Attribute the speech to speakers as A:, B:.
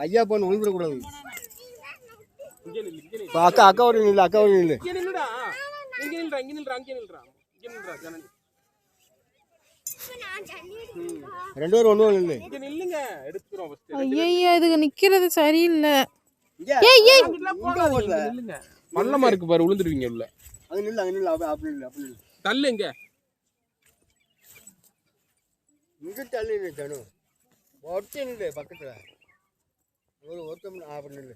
A: ஐயா பொண்ணு உள்விடக்கூடாது. அக்கா ஒரு நில்லு, அக்கா ஒரு நில்லு. ரெண்டு பேரும் ஒண்ணு நில்லு.
B: ஐயா இதுக்கு நிக்கிறது சரியில்லை.
C: பள்ளமா இருக்கு பாரு, விழுந்துருவீங்க உள்ள.
A: அங்க நில்லு, அங்க நில்லு, அப்படி நில்லு, அப்படி நில்லு.
C: தள்ளு இங்க.
A: இங்க தள்ளி நில்லு தனு. ஒட்டி நில்லு பக்கத்துல. ஒருத்தம் அப்படி நில்லு.